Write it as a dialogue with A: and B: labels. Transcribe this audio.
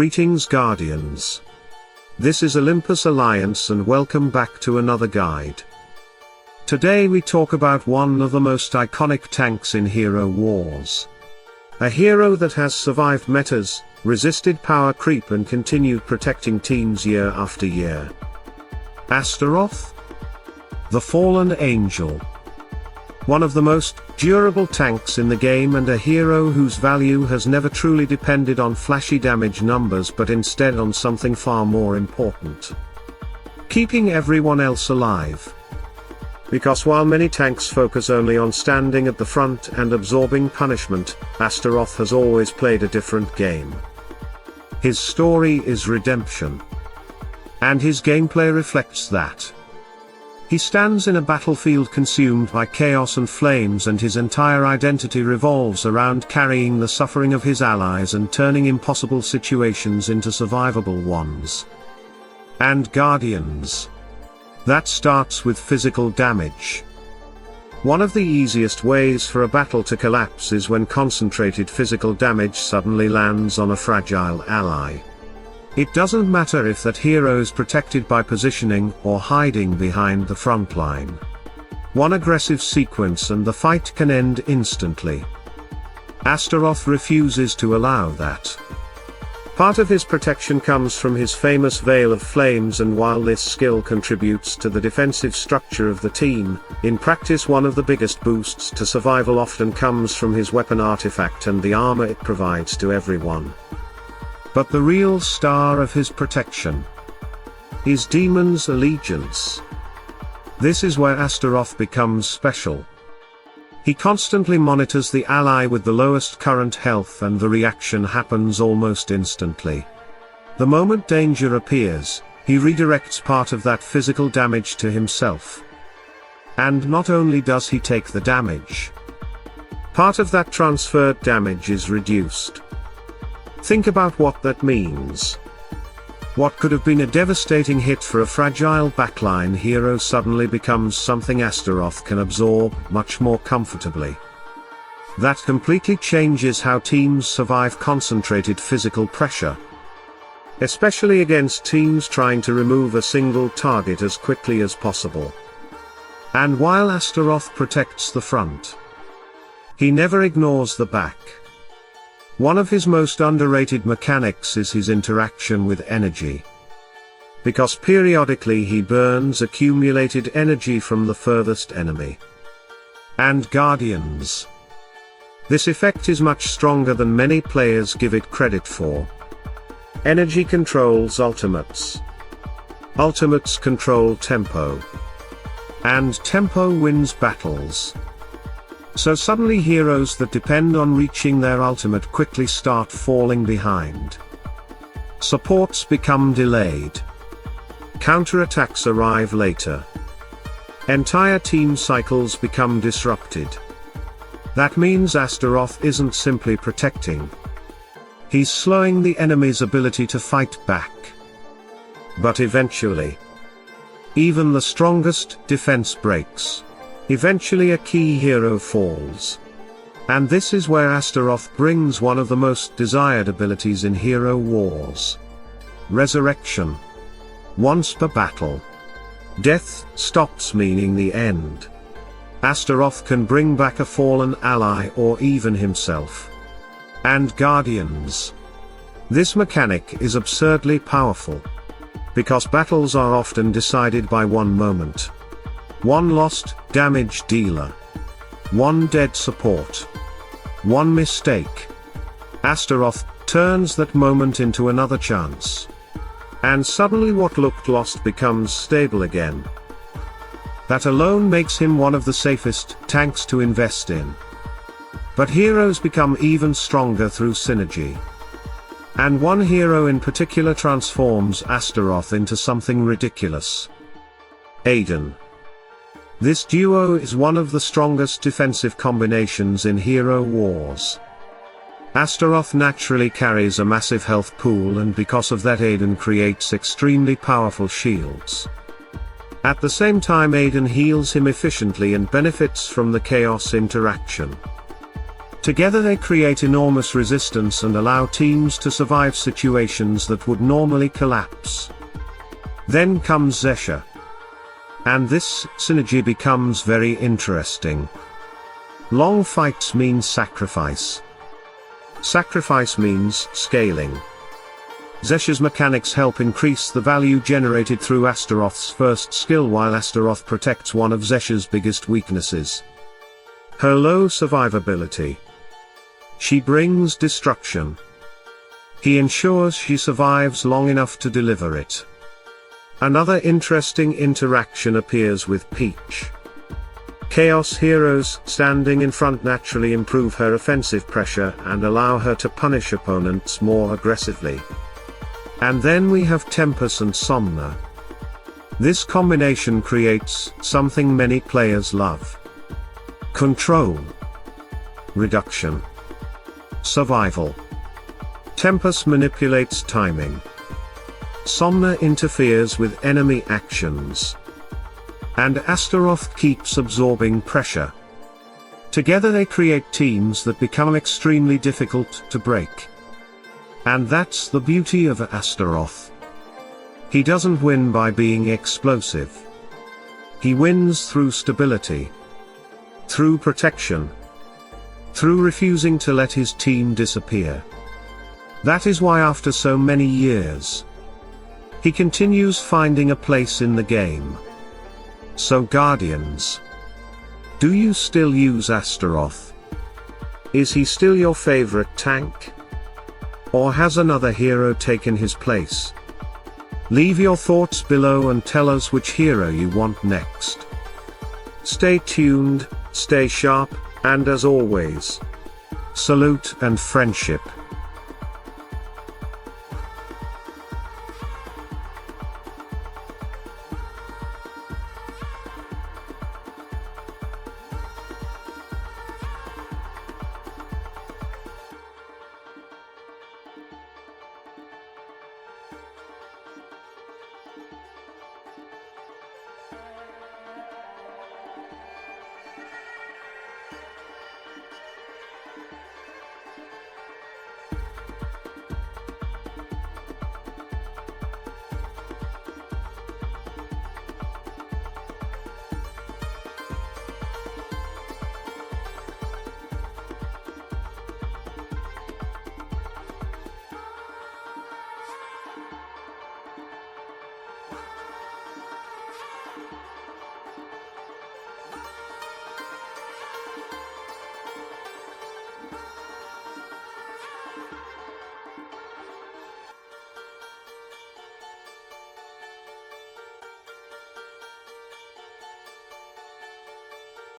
A: Greetings Guardians. This is Olympus Alliance and welcome back to another guide. Today we talk about one of the most iconic tanks in Hero Wars. A hero that has survived metas, resisted power creep and continued protecting teams year after year. Astaroth? The Fallen Angel. One of the most durable tanks in the game and a hero whose value has never truly depended on flashy damage numbers but instead on something far more important. Keeping everyone else alive. Because while many tanks focus only on standing at the front and absorbing punishment, Astaroth has always played a different game. His story is redemption. And his gameplay reflects that. He stands in a battlefield consumed by chaos and flames, and his entire identity revolves around carrying the suffering of his allies and turning impossible situations into survivable ones. And Guardians. That starts with physical damage. One of the easiest ways for a battle to collapse is when concentrated physical damage suddenly lands on a fragile ally. It doesn't matter if that hero is protected by positioning or hiding behind the front line. One aggressive sequence and the fight can end instantly. Astaroth refuses to allow that. Part of his protection comes from his famous Veil of Flames, and while this skill contributes to the defensive structure of the team, in practice one of the biggest boosts to survival often comes from his weapon artifact and the armor it provides to everyone. But the real star of his protection is Demon's Allegiance. This is where Astaroth becomes special. He constantly monitors the ally with the lowest current health, and the reaction happens almost instantly. The moment danger appears, he redirects part of that physical damage to himself. And not only does he take the damage, part of that transferred damage is reduced. Think about what that means. What could have been a devastating hit for a fragile backline hero suddenly becomes something Astaroth can absorb much more comfortably. That completely changes how teams survive concentrated physical pressure. Especially against teams trying to remove a single target as quickly as possible. And while Astaroth protects the front, he never ignores the back. One of his most underrated mechanics is his interaction with energy. Because periodically he burns accumulated energy from the furthest enemy. And Guardians. This effect is much stronger than many players give it credit for. Energy controls ultimates. Ultimates control tempo. And tempo wins battles. So suddenly heroes that depend on reaching their ultimate quickly start falling behind. Supports become delayed. Counterattacks arrive later. Entire team cycles become disrupted. That means Astaroth isn't simply protecting. He's slowing the enemy's ability to fight back. But eventually, even the strongest defense breaks. Eventually a key hero falls. And this is where Astaroth brings one of the most desired abilities in Hero Wars. Resurrection. Once per battle, death stops meaning the end. Astaroth can bring back a fallen ally or even himself. And Guardians. This mechanic is absurdly powerful. Because battles are often decided by one moment. One lost damage dealer. One dead support. One mistake. Astaroth turns that moment into another chance. And suddenly what looked lost becomes stable again. That alone makes him one of the safest tanks to invest in. But heroes become even stronger through synergy. And one hero in particular transforms Astaroth into something ridiculous. Aiden. This duo is one of the strongest defensive combinations in Hero Wars. Astaroth naturally carries a massive health pool, and because of that Aiden creates extremely powerful shields. At the same time Aiden heals him efficiently and benefits from the chaos interaction. Together they create enormous resistance and allow teams to survive situations that would normally collapse. Then comes Zesha. And this synergy becomes very interesting. Long fights mean sacrifice. Sacrifice means scaling. Zesha's mechanics help increase the value generated through Astaroth's first skill, while Astaroth protects one of Zesha's biggest weaknesses: her low survivability. She brings destruction. He ensures she survives long enough to deliver it. Another interesting interaction appears with Peach. Chaos heroes standing in front naturally improve her offensive pressure and allow her to punish opponents more aggressively. And then we have Tempest and Somna. This combination creates something many players love: control, reduction, survival. Tempest manipulates timing. Somna interferes with enemy actions. And Astaroth keeps absorbing pressure. Together they create teams that become extremely difficult to break. And that's the beauty of Astaroth. He doesn't win by being explosive. He wins through stability, through protection, through refusing to let his team disappear. That is why after so many years, he continues finding a place in the game. So Guardians, do you still use Astaroth? Is he still your favorite tank? Or has another hero taken his place? Leave your thoughts below and tell us which hero you want next. Stay tuned, stay sharp, and as always, salute and friendship.